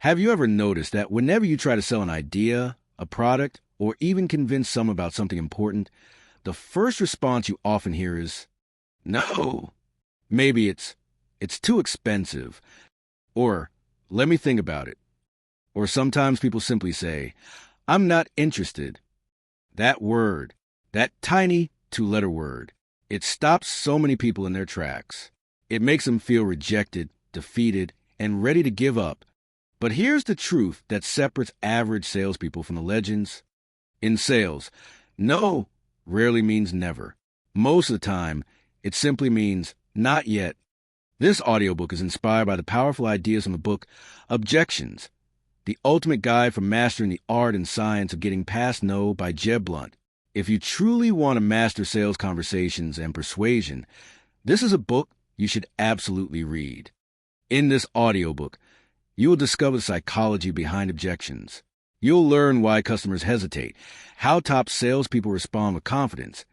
Have you ever noticed that whenever you try to sell an idea, a product, or even convince someone about something important, the first response you often hear is, no. Maybe it's too expensive, or let me think about it. Or sometimes people simply say, I'm not interested. That word, that tiny two-letter word, it stops so many people in their tracks. It makes them feel rejected, defeated, and ready to give up. But here's the truth that separates average salespeople from the legends. In sales, no rarely means never. Most of the time, it simply means not yet. This audiobook is inspired by the powerful ideas from the book Objections, the ultimate guide for mastering the art and science of getting past no by Jeb Blunt. If you truly want to master sales conversations and persuasion, this is a book you should absolutely read. In this audiobook, you will discover the psychology behind objections. You'll learn why customers hesitate, how top salespeople respond with confidence,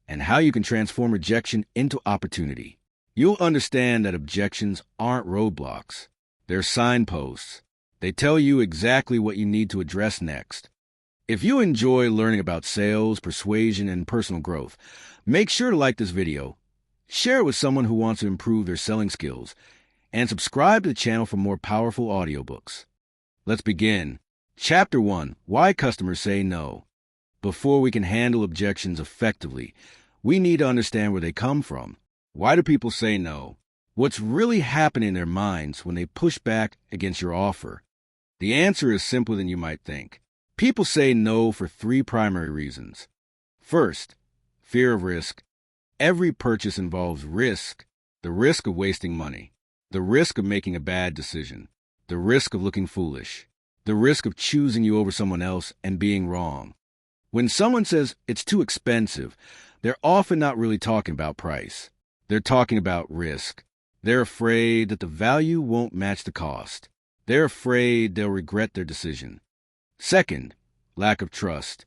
and how you can transform rejection into opportunity. You'll understand that objections aren't roadblocks. They're signposts. They tell you exactly what you need to address next. If you enjoy learning about sales, persuasion, and personal growth, make sure to like this video, share it with someone who wants to improve their selling skills, and subscribe to the channel for more powerful audiobooks. Let's begin. Chapter 1. Why Customers Say No. Before we can handle objections effectively, we need to understand where they come from. Why do people say no? What's really happening in their minds when they push back against your offer? The answer is simpler than you might think. People say no for three primary reasons. First, fear of risk. Every purchase involves risk. The risk of wasting money. The risk of making a bad decision. The risk of looking foolish. The risk of choosing you over someone else and being wrong. When someone says it's too expensive, they're often not really talking about price. They're talking about risk. They're afraid that the value won't match the cost. They're afraid they'll regret their decision. Second, lack of trust.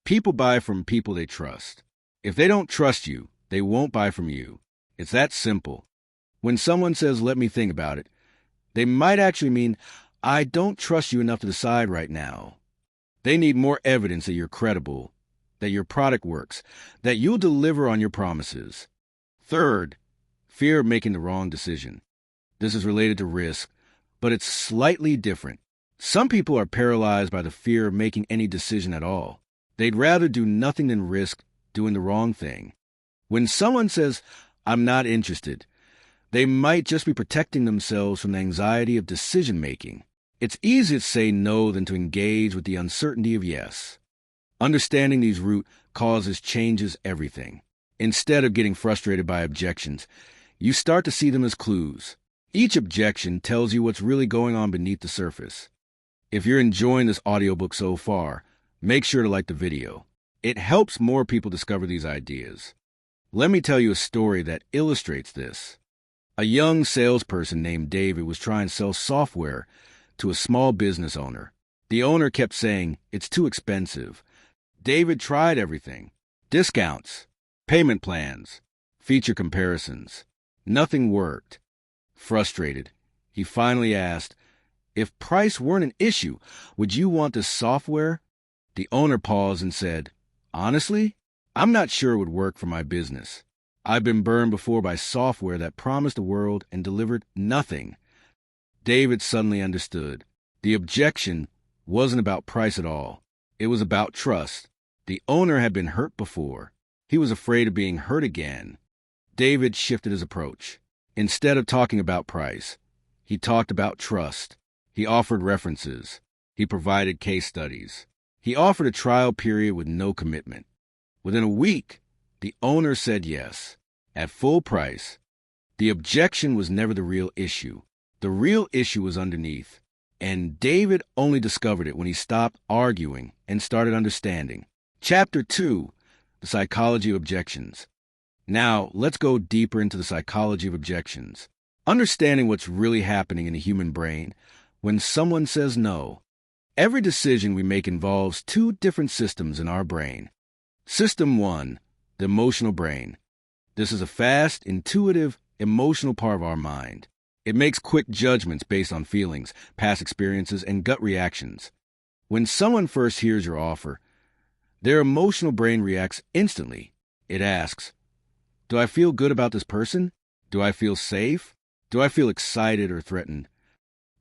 People buy from people they trust. If they don't trust you, they won't buy from you. It's that simple. When someone says, let me think about it, they might actually mean, I don't trust you enough to decide right now. They need more evidence that you're credible, that your product works, that you'll deliver on your promises. Third, fear of making the wrong decision. This is related to risk, but it's slightly different. Some people are paralyzed by the fear of making any decision at all. They'd rather do nothing than risk doing the wrong thing. When someone says, I'm not interested, they might just be protecting themselves from the anxiety of decision-making. It's easier to say no than to engage with the uncertainty of yes. Understanding these root causes changes everything. Instead of getting frustrated by objections, you start to see them as clues. Each objection tells you what's really going on beneath the surface. If you're enjoying this audiobook so far, make sure to like the video. It helps more people discover these ideas. Let me tell you a story that illustrates this. A young salesperson named David was trying to sell software to a small business owner. The owner kept saying, it's too expensive. David tried everything. Discounts, payment plans, feature comparisons. Nothing worked. Frustrated, he finally asked, if price weren't an issue, would you want this software? The owner paused and said, honestly, I'm not sure it would work for my business. I've been burned before by software that promised the world and delivered nothing. David suddenly understood. The objection wasn't about price at all. It was about trust. The owner had been hurt before. He was afraid of being hurt again. David shifted his approach. Instead of talking about price, he talked about trust. He offered references. He provided case studies. He offered a trial period with no commitment. Within a week, the owner said yes, at full price. The objection was never the real issue. The real issue was underneath, and David only discovered it when he stopped arguing and started understanding. Chapter 2, The Psychology of Objections. Now, let's go deeper into the psychology of objections. Understanding what's really happening in the human brain when someone says no. Every decision we make involves two different systems in our brain. System 1, the emotional brain. This is a fast, intuitive, emotional part of our mind. It makes quick judgments based on feelings, past experiences, and gut reactions. When someone first hears your offer, their emotional brain reacts instantly. It asks, do I feel good about this person? Do I feel safe? Do I feel excited or threatened?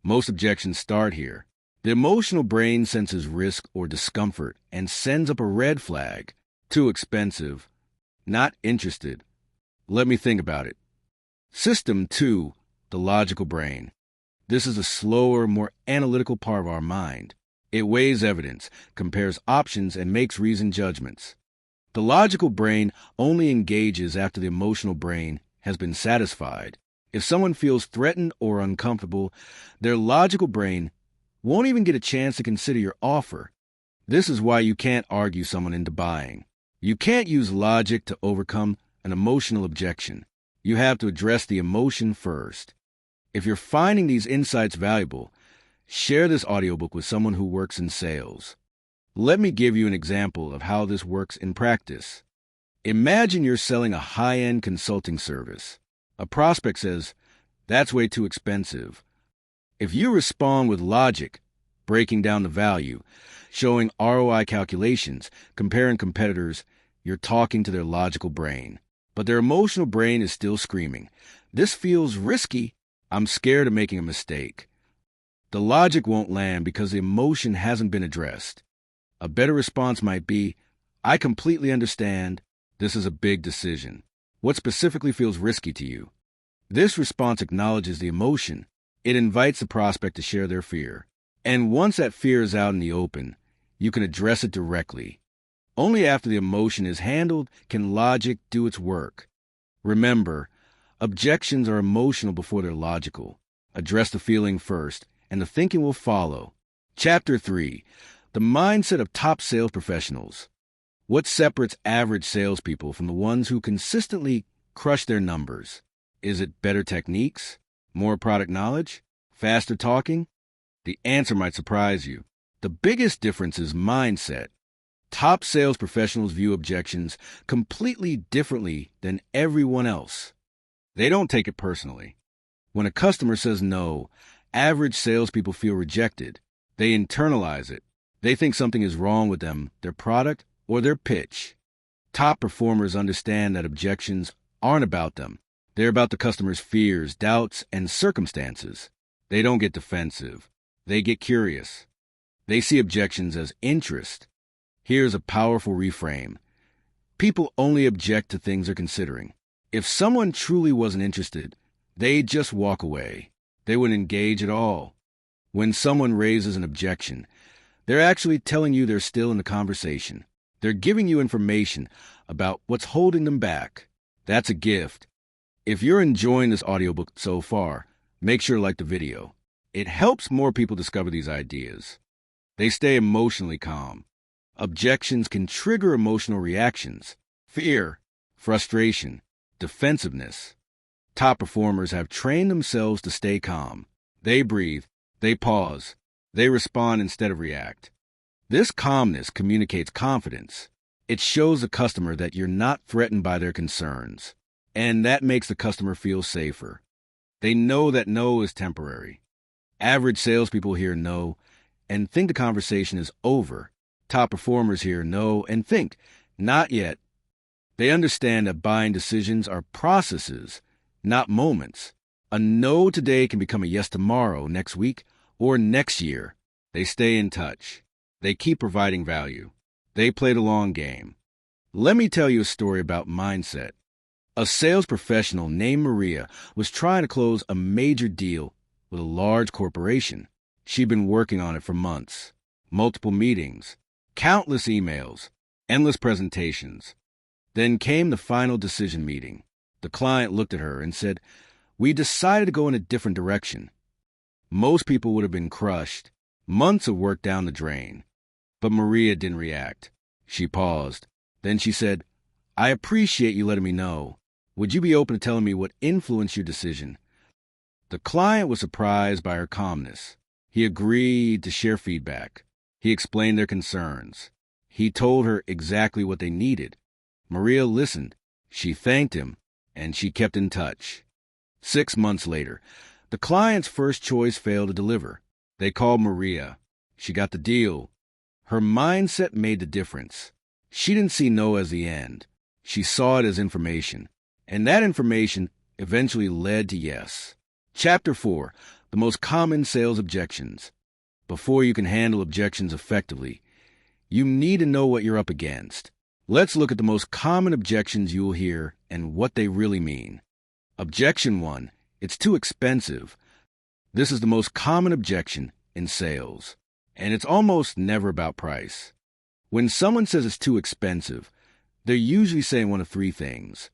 Most objections start here. The emotional brain senses risk or discomfort and sends up a red flag. Too expensive. Not interested. Let me think about it. System 2, the logical brain. This is a slower, more analytical part of our mind. It weighs evidence, compares options, and makes reasoned judgments. The logical brain only engages after the emotional brain has been satisfied. If someone feels threatened or uncomfortable, their logical brain won't even get a chance to consider your offer. This is why you can't argue someone into buying. You can't use logic to overcome an emotional objection. You have to address the emotion first. If you're finding these insights valuable, share this audiobook with someone who works in sales. Let me give you an example of how this works in practice. Imagine you're selling a high-end consulting service. A prospect says, "That's way too expensive." If you respond with logic, breaking down the value, showing ROI calculations, comparing competitors, you're talking to their logical brain. But their emotional brain is still screaming, "This feels risky. I'm scared of making a mistake." The logic won't land because the emotion hasn't been addressed. A better response might be, "I completely understand. This is a big decision. What specifically feels risky to you?" This response acknowledges the emotion. It invites the prospect to share their fear. And once that fear is out in the open, you can address it directly. Only after the emotion is handled can logic do its work. Remember, objections are emotional before they're logical. Address the feeling first, and the thinking will follow. Chapter 3. The Mindset of Top Sales Professionals. What separates average salespeople from the ones who consistently crush their numbers? Is it better techniques? More product knowledge? Faster talking? The answer might surprise you. The biggest difference is mindset. Top sales professionals view objections completely differently than everyone else. They don't take it personally. When a customer says no, average salespeople feel rejected. They internalize it. They think something is wrong with them, their product, or their pitch. Top performers understand that objections aren't about them. They're about the customer's fears, doubts, and circumstances. They don't get defensive. They get curious. They see objections as interest. Here's a powerful reframe. People only object to things they're considering. If someone truly wasn't interested, they'd just walk away. They wouldn't engage at all. When someone raises an objection, they're actually telling you they're still in the conversation. They're giving you information about what's holding them back. That's a gift. If you're enjoying this audiobook so far, make sure to like the video. It helps more people discover these ideas. They stay emotionally calm. Objections can trigger emotional reactions: fear, frustration, defensiveness. Top performers have trained themselves to stay calm. They breathe, they pause, they respond instead of react. This calmness communicates confidence. It shows the customer that you're not threatened by their concerns, and that makes the customer feel safer. They know that no is temporary. Average salespeople hear no and think the conversation is over. Top performers hear no and think, not yet. They understand that buying decisions are processes, not moments. A no today can become a yes tomorrow, next week, or next year. They stay in touch. They keep providing value. They play the long game. Let me tell you a story about mindset. A sales professional named Maria was trying to close a major deal with a large corporation. She'd been working on it for months. Multiple meetings, countless emails, endless presentations. Then came the final decision meeting. The client looked at her and said, "We decided to go in a different direction." Most people would have been crushed. Months of work down the drain. But Maria didn't react. She paused. Then she said, "I appreciate you letting me know. Would you be open to telling me what influenced your decision?" The client was surprised by her calmness. He agreed to share feedback. He explained their concerns. He told her exactly what they needed. Maria listened. She thanked him, and she kept in touch. 6 months later, The client's first choice failed to deliver. They called Maria. She got the deal. Her mindset made the difference. She didn't see no as the end. She saw it as information. And that information eventually led to yes. Chapter 4. The most common sales objections. Before you can handle objections effectively, you need to know what you're up against. Let's look at the most common objections you'll hear and what they really mean. Objection 1. It's too expensive. This is the most common objection in sales, and it's almost never about price. When someone says it's too expensive, they're usually saying one of three things.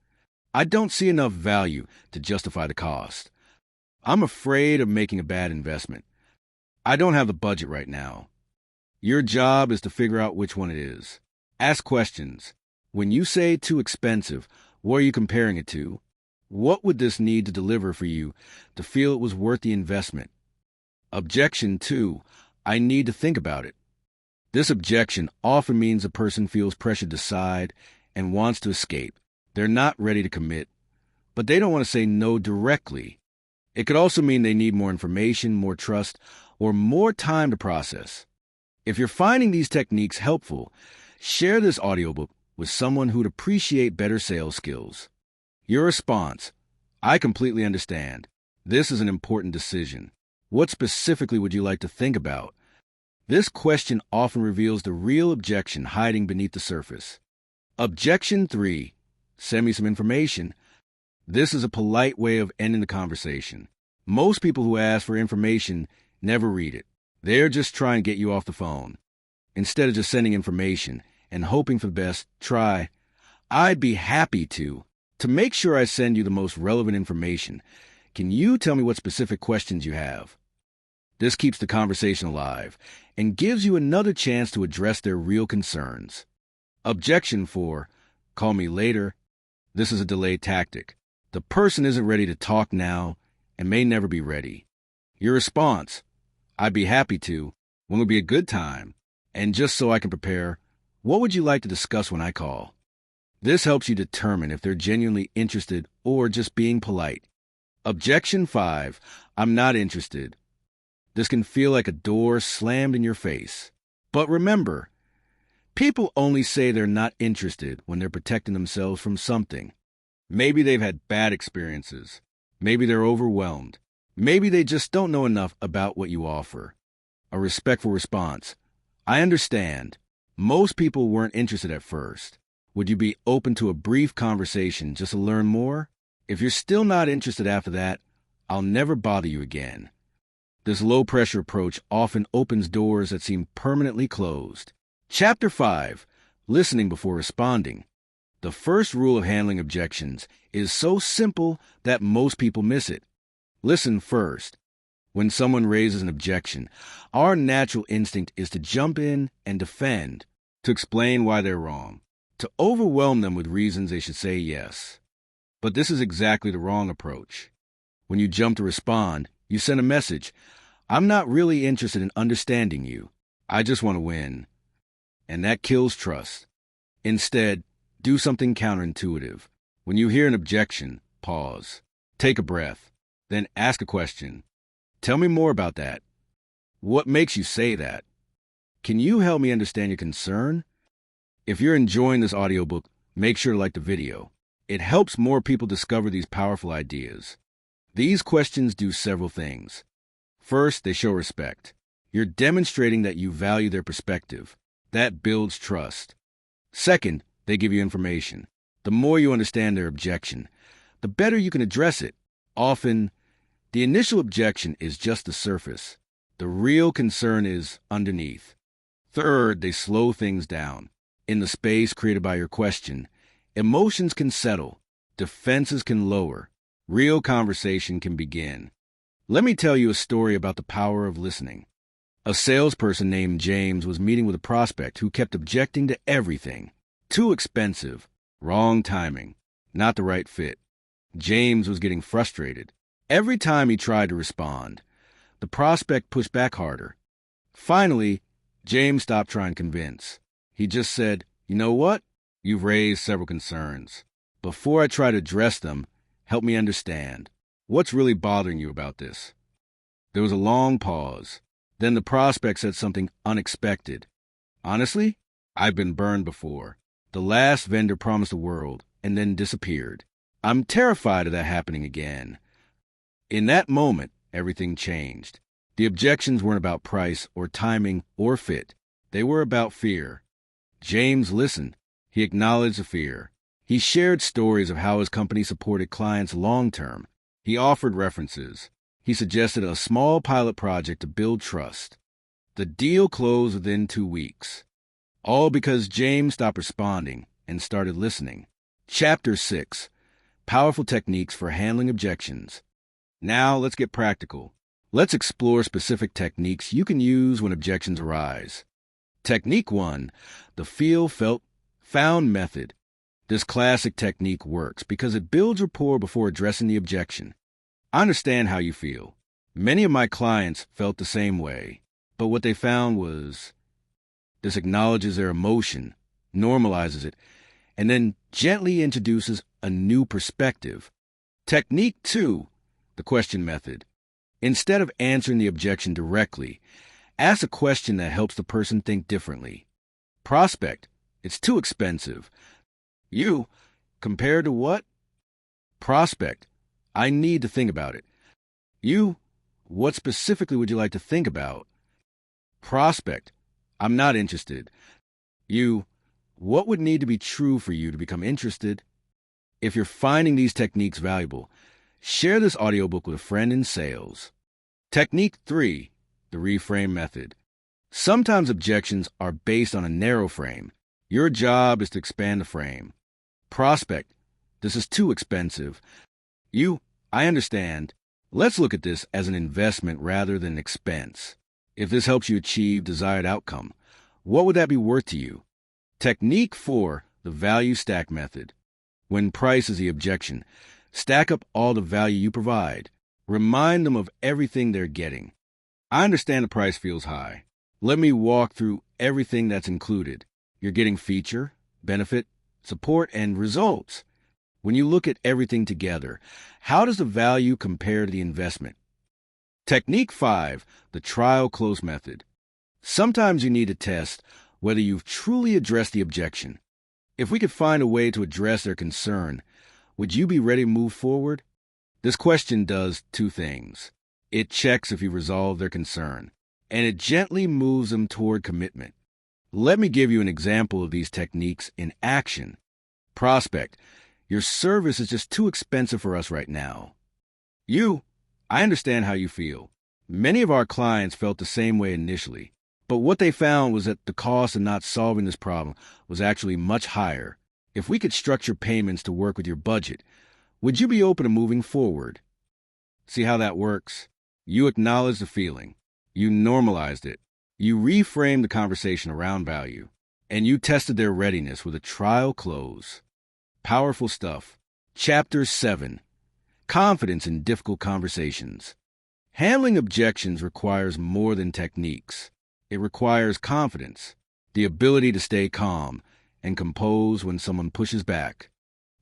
I don't see enough value to justify the cost. I'm afraid of making a bad investment. I don't have the budget right now. Your job is to figure out which one it is. Ask questions. When you say too expensive, what are you comparing it to? What would this need to deliver for you to feel it was worth the investment? Objection 2. I need to think about it. This objection often means a person feels pressure to decide and wants to escape. They're not ready to commit, but they don't want to say no directly. It could also mean they need more information, more trust, or more time to process. If you're finding these techniques helpful, share this audiobook with someone who'd appreciate better sales skills. Your response: I completely understand. This is an important decision. What specifically would you like to think about? This question often reveals the real objection hiding beneath the surface. Objection 3. Send me some information. This is a polite way of ending the conversation. Most people who ask for information never read it. They're just trying to get you off the phone. Instead of just sending information and hoping for the best, try, I'd be happy to. To make sure I send you the most relevant information, can you tell me what specific questions you have? This keeps the conversation alive and gives you another chance to address their real concerns. Objection 4. Call me later. This is a delay tactic. The person isn't ready to talk now and may never be ready. Your response: I'd be happy to. When would be a good time? And just so I can prepare, what would you like to discuss when I call? This helps you determine if they're genuinely interested or just being polite. Objection 5. I'm not interested. This can feel like a door slammed in your face. But remember, people only say they're not interested when they're protecting themselves from something. Maybe they've had bad experiences. Maybe they're overwhelmed. Maybe they just don't know enough about what you offer. A respectful response: I understand. Most people weren't interested at first. Would you be open to a brief conversation just to learn more? If you're still not interested after that, I'll never bother you again. This low-pressure approach often opens doors that seem permanently closed. Chapter 5. Listening before responding. The first rule of handling objections is so simple that most people miss it. Listen first. When someone raises an objection, our natural instinct is to jump in and defend, to explain why they're wrong, to overwhelm them with reasons they should say yes. But this is exactly the wrong approach. When you jump to respond, you send a message: I'm not really interested in understanding you. I just want to win. And that kills trust. Instead, do something counterintuitive. When you hear an objection, pause. Take a breath. Then ask a question. Tell me more about that. What makes you say that? Can you help me understand your concern? If you're enjoying this audiobook, make sure to like the video. It helps more people discover these powerful ideas. These questions do several things. First, they show respect. You're demonstrating that you value their perspective. That builds trust. Second, they give you information. The more you understand their objection, the better you can address it. Often, the initial objection is just the surface. The real concern is underneath. Third, they slow things down. In the space created by your question, emotions can settle, defenses can lower, real conversation can begin. Let me tell you a story about the power of listening. A salesperson named James was meeting with a prospect who kept objecting to everything. Too expensive, wrong timing, not the right fit. James was getting frustrated. Every time he tried to respond, the prospect pushed back harder. Finally, James stopped trying to convince. He just said, "You know what? You've raised several concerns. Before I try to address them, help me understand. What's really bothering you about this? There was a long pause. Then the prospect said something unexpected. Honestly, I've been burned before. The last vendor promised the world and then disappeared. I'm terrified of that happening again. In that moment, everything changed. The objections weren't about price or timing or fit. They were about fear. James listened. He acknowledged the fear. He shared stories of how his company supported clients long-term. He offered references. He suggested a small pilot project to build trust. The deal closed within 2 weeks. All because James stopped responding and started listening. Chapter 6. Powerful Techniques for Handling Objections. Now let's get practical. Let's explore specific techniques you can use when objections arise. Technique 1. The Feel, Felt, Found method. This classic technique works because it builds rapport before addressing the objection. I understand how you feel. Many of my clients felt the same way, but what they found was this acknowledges their emotion, normalizes it, and then gently introduces a new perspective. Technique 2, the question method. Instead of answering the objection directly, ask a question that helps the person think differently. Prospect, it's too expensive. You, compared to what? Prospect, I need to think about it. You, what specifically would you like to think about? Prospect, I'm not interested. You, what would need to be true for you to become interested? If you're finding these techniques valuable, share this audiobook with a friend in sales. Technique 3, the reframe method. Sometimes objections are based on a narrow frame. Your job is to expand the frame. Prospect, this is too expensive. You, I understand. Let's look at this as an investment rather than an expense. If this helps you achieve desired outcome, what would that be worth to you? Technique 4, the value stack method. When price is the objection, stack up all the value you provide. Remind them of everything they're getting. I understand the price feels high. Let me walk through everything that's included. You're getting feature, benefit, support, and results. When you look at everything together, how does the value compare to the investment? Technique 5, the trial close method. Sometimes you need to test whether you've truly addressed the objection. If we could find a way to address their concern, would you be ready to move forward? This question does 2 things. It checks if you resolve their concern, and it gently moves them toward commitment. Let me give you an example of these techniques in action. Prospect, your service is just too expensive for us right now. You, I understand how you feel. Many of our clients felt the same way initially, but what they found was that the cost of not solving this problem was actually much higher. If we could structure payments to work with your budget, would you be open to moving forward? See how that works? You acknowledged the feeling. You normalized it. You reframed the conversation around value. And you tested their readiness with a trial close. Powerful stuff. Chapter 7. Confidence in difficult conversations. Handling objections requires more than techniques. It requires confidence, the ability to stay calm and composed when someone pushes back.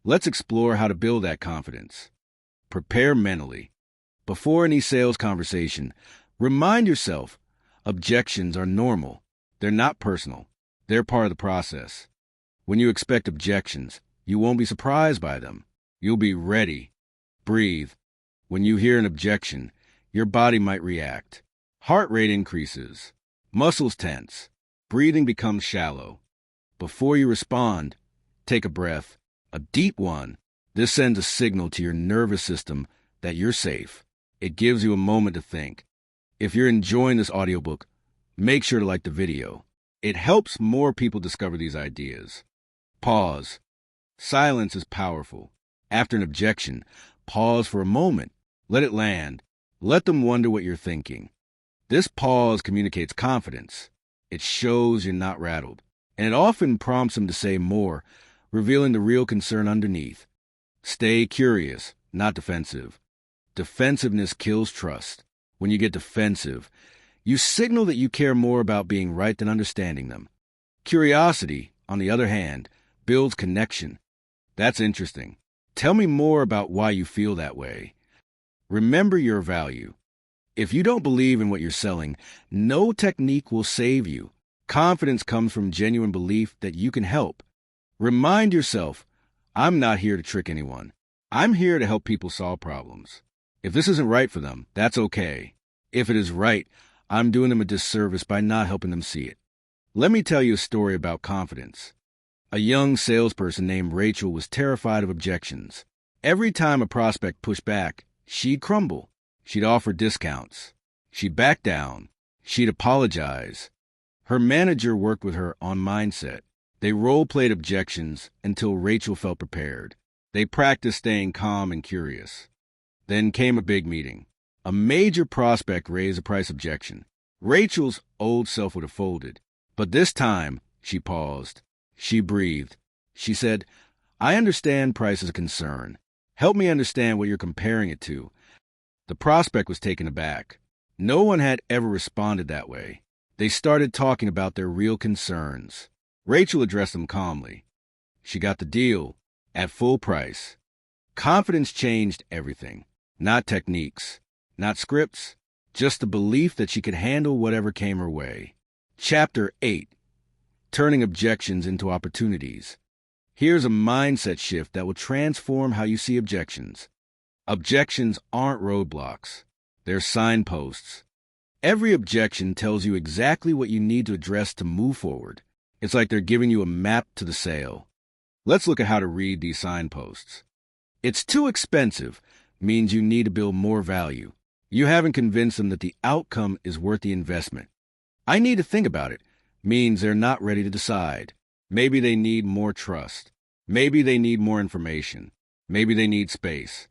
Let's explore how to build that confidence. Prepare mentally. Before any sales conversation, remind yourself, objections are normal. They're not personal. They're part of the process. When you expect objections, you won't be surprised by them. You'll be ready. Breathe. When you hear an objection, your body might react. Heart rate increases. Muscles tense. Breathing becomes shallow. Before you respond, take a breath, a deep one. This sends a signal to your nervous system that you're safe. It gives you a moment to think. If you're enjoying this audiobook, make sure to like the video. It helps more people discover these ideas. Pause. Silence is powerful. After an objection, pause for a moment. Let it land. Let them wonder what you're thinking. This pause communicates confidence. It shows you're not rattled. And it often prompts them to say more, revealing the real concern underneath. Stay curious, not defensive. Defensiveness kills trust. When you get defensive, you signal that you care more about being right than understanding them. Curiosity, on the other hand, builds connection. That's interesting. Tell me more about why you feel that way. Remember your value. If you don't believe in what you're selling, no technique will save you. Confidence comes from genuine belief that you can help. Remind yourself, I'm not here to trick anyone. I'm here to help people solve problems. If this isn't right for them, that's okay. If it is right, I'm doing them a disservice by not helping them see it. Let me tell you a story about confidence. A young salesperson named Rachel was terrified of objections. Every time a prospect pushed back, she'd crumble. She'd offer discounts. She'd back down. She'd apologize. Her manager worked with her on mindset. They role-played objections until Rachel felt prepared. They practiced staying calm and curious. Then came a big meeting. A major prospect raised a price objection. Rachel's old self would have folded. But this time, she paused. She breathed. She said, I understand price is a concern. Help me understand what you're comparing it to. The prospect was taken aback. No one had ever responded that way. They started talking about their real concerns. Rachel addressed them calmly. She got the deal at full price. Confidence changed everything. Not techniques, not scripts, just the belief that she could handle whatever came her way. Chapter 8. Turning objections into opportunities. Here's a mindset shift that will transform how you see objections. Objections aren't roadblocks. They're signposts. Every objection tells you exactly what you need to address to move forward. It's like they're giving you a map to the sale. Let's look at how to read these signposts. It's too expensive means you need to build more value. You haven't convinced them that the outcome is worth the investment. I need to think about it means they're not ready to decide. Maybe they need more trust. Maybe they need more information. Maybe they need space.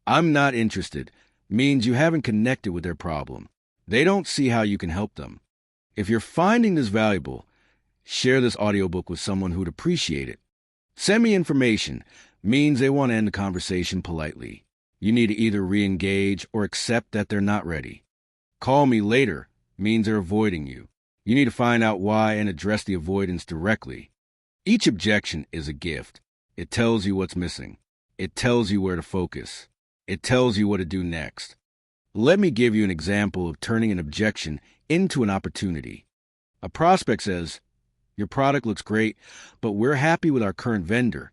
I'm not interested means you haven't connected with their problem. They don't see how you can help them. If you're finding this valuable, share this audiobook with someone who'd appreciate it. Send me information means they want to end the conversation politely. You need to either re-engage or accept that they're not ready. Call me later means they're avoiding you. You need to find out why and address the avoidance directly. Each objection is a gift. It tells you what's missing. It tells you where to focus. It tells you what to do next. Let me give you an example of turning an objection into an opportunity. A prospect says, your product looks great, but we're happy with our current vendor.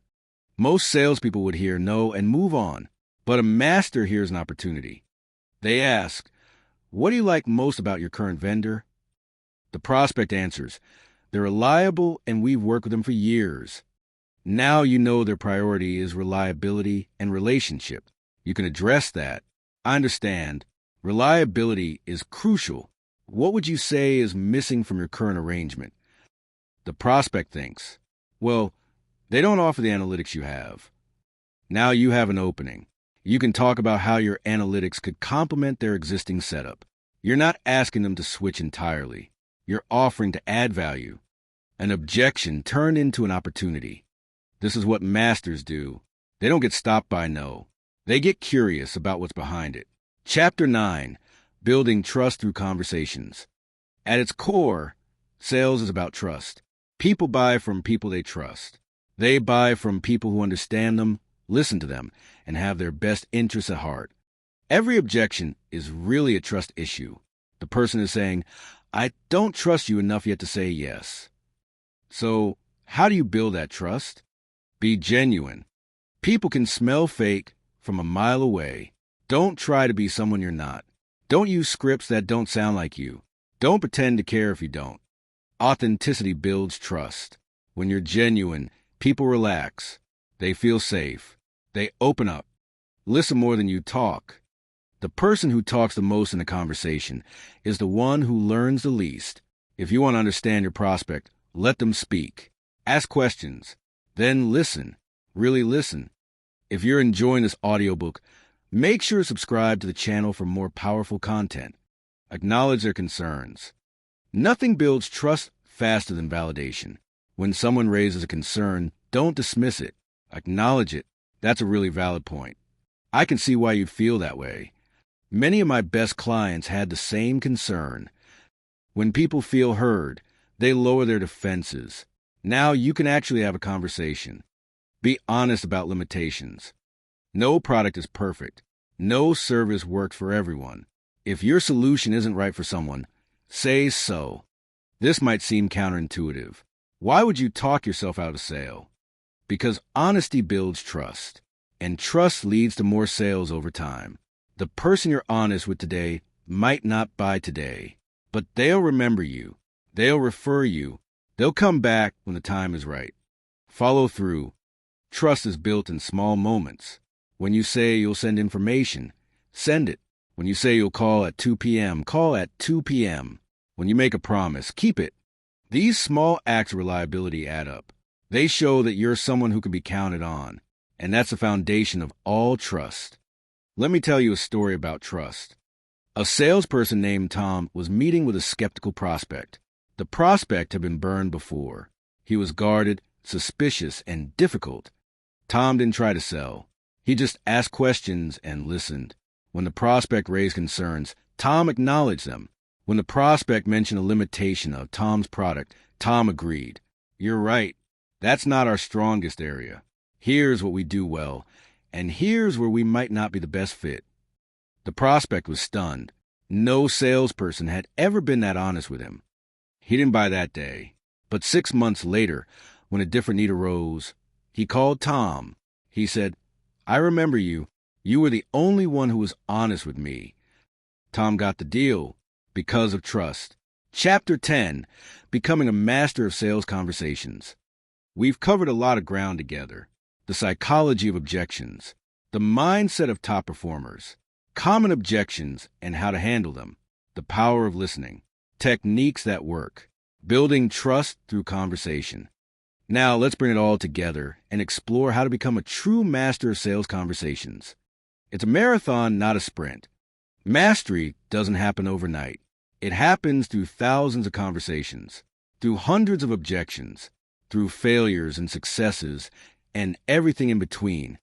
Most salespeople would hear no and move on, but a master hears an opportunity. They ask, what do you like most about your current vendor? The prospect answers, they're reliable and we've worked with them for years. Now you know their priority is reliability and relationship. You can address that. I understand. Reliability is crucial. What would you say is missing from your current arrangement? The prospect thinks, well, they don't offer the analytics you have. Now you have an opening. You can talk about how your analytics could complement their existing setup. You're not asking them to switch entirely. You're offering to add value. An objection turned into an opportunity. This is what masters do. They don't get stopped by no. They get curious about what's behind it. Chapter 9. Building Trust Through Conversations. At its core, sales is about trust. People buy from people they trust. They buy from people who understand them, listen to them, and have their best interests at heart. Every objection is really a trust issue. The person is saying, I don't trust you enough yet to say yes. So, how do you build that trust? Be genuine. People can smell fake from a mile away. Don't try to be someone you're not. Don't use scripts that don't sound like you. Don't pretend to care if you don't. Authenticity builds trust. When you're genuine, people relax. They feel safe. They open up. Listen more than you talk. The person who talks the most in a conversation is the one who learns the least. If you want to understand your prospect, let them speak. Ask questions. Then listen. Really listen. If you're enjoying this audiobook, make sure to subscribe to the channel for more powerful content. Acknowledge their concerns. Nothing builds trust faster than validation. When someone raises a concern, don't dismiss it. Acknowledge it. That's a really valid point. I can see why you'd feel that way. Many of my best clients had the same concern. When people feel heard, they lower their defenses. Now you can actually have a conversation. Be honest about limitations. No product is perfect. No service works for everyone. If your solution isn't right for someone, say so. This might seem counterintuitive. Why would you talk yourself out of a sale? Because honesty builds trust, and trust leads to more sales over time. The person you're honest with today might not buy today, but they'll remember you. They'll refer you. They'll come back when the time is right. Follow through. Trust is built in small moments. When you say you'll send information, send it. When you say you'll call at 2 p.m., call at 2 p.m. When you make a promise, keep it. These small acts of reliability add up. They show that you're someone who can be counted on, and that's the foundation of all trust. Let me tell you a story about trust. A salesperson named Tom was meeting with a skeptical prospect. The prospect had been burned before. He was guarded, suspicious, and difficult. Tom didn't try to sell. He just asked questions and listened. When the prospect raised concerns, Tom acknowledged them. When the prospect mentioned a limitation of Tom's product, Tom agreed. You're right. That's not our strongest area. Here's what we do well, and here's where we might not be the best fit. The prospect was stunned. No salesperson had ever been that honest with him. He didn't buy that day. But 6 months later, when a different need arose, he called Tom. He said, I remember you. You were the only one who was honest with me. Tom got the deal because of trust. Chapter 10, Becoming a Master of Sales Conversations. We've covered a lot of ground together. The psychology of objections, the mindset of top performers, common objections and how to handle them, the power of listening, techniques that work, building trust through conversation. Now let's bring it all together and explore how to become a true master of sales conversations. It's a marathon, not a sprint. Mastery doesn't happen overnight. It happens through thousands of conversations, through hundreds of objections, through failures and successes, and everything in between.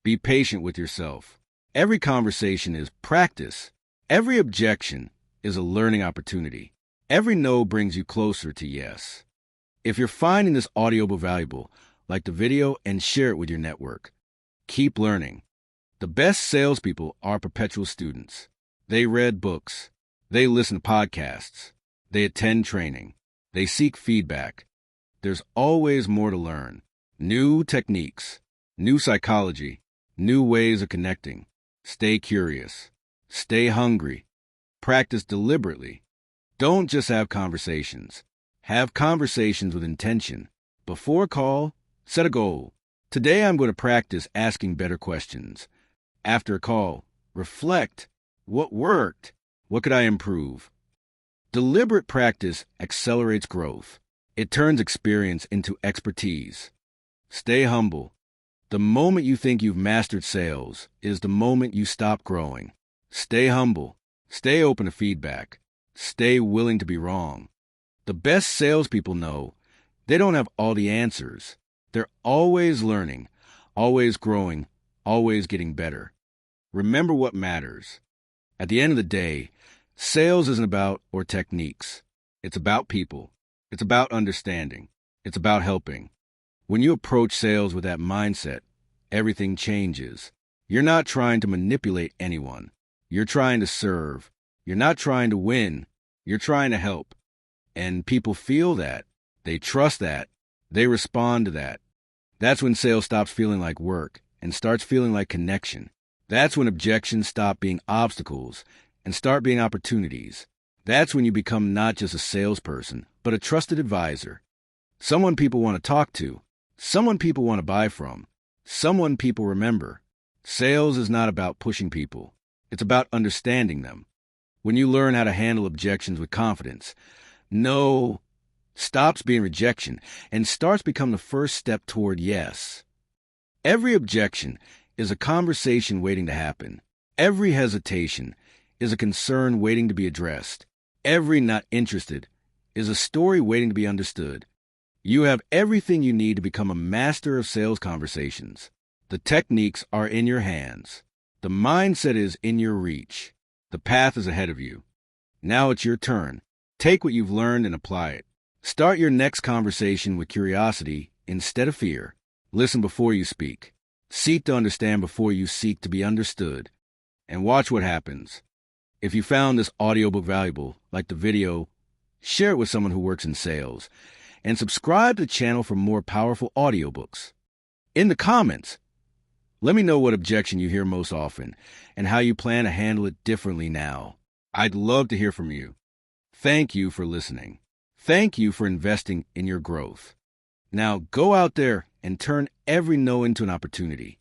Be patient with yourself. Every conversation is practice. Every objection is a learning opportunity. Every no brings you closer to yes. If you're finding this audiobook valuable, like the video and share it with your network. Keep learning. The best salespeople are perpetual students. They read books. They listen to podcasts. They attend training. They seek feedback. There's always more to learn. New techniques, new psychology, new ways of connecting. Stay curious. Stay hungry. Practice deliberately. Don't just have conversations. Have conversations with intention. Before a call, set a goal. Today I'm going to practice asking better questions. After a call, reflect. What worked? What could I improve? Deliberate practice accelerates growth. It turns experience into expertise. Stay humble. The moment you think you've mastered sales is the moment you stop growing. Stay humble. Stay open to feedback. Stay willing to be wrong. The best salespeople know they don't have all the answers. They're always learning, always growing, always getting better. Remember what matters. At the end of the day, sales isn't about or techniques. It's about people. It's about understanding. It's about helping. When you approach sales with that mindset, everything changes. You're not trying to manipulate anyone. You're trying to serve. You're not trying to win. You're trying to help. And people feel that. They trust that. They respond to that. That's when sales stops feeling like work and starts feeling like connection. That's when objections stop being obstacles and start being opportunities. That's when you become not just a salesperson, but a trusted advisor. Someone people want to talk to. Someone people want to buy from. Someone people remember. Sales is not about pushing people. It's about understanding them. When you learn how to handle objections with confidence, no stops being rejection and starts becoming the first step toward yes. Every objection is a conversation waiting to happen. Every hesitation is a concern waiting to be addressed. Every not interested is a story waiting to be understood. You have everything you need to become a master of sales conversations. The techniques are in your hands. The mindset is in your reach. The path is ahead of you. Now it's your turn. Take what you've learned and apply it. Start your next conversation with curiosity instead of fear. Listen before you speak. Seek to understand before you seek to be understood. and watch what happens. If you found this audiobook valuable, like the video, share it with someone who works in sales, and subscribe to the channel for more powerful audiobooks. In the comments, let me know what objection you hear most often and how you plan to handle it differently now. I'd love to hear from you. Thank you for listening. Thank you for investing in your growth. Now go out there and turn every no into an opportunity.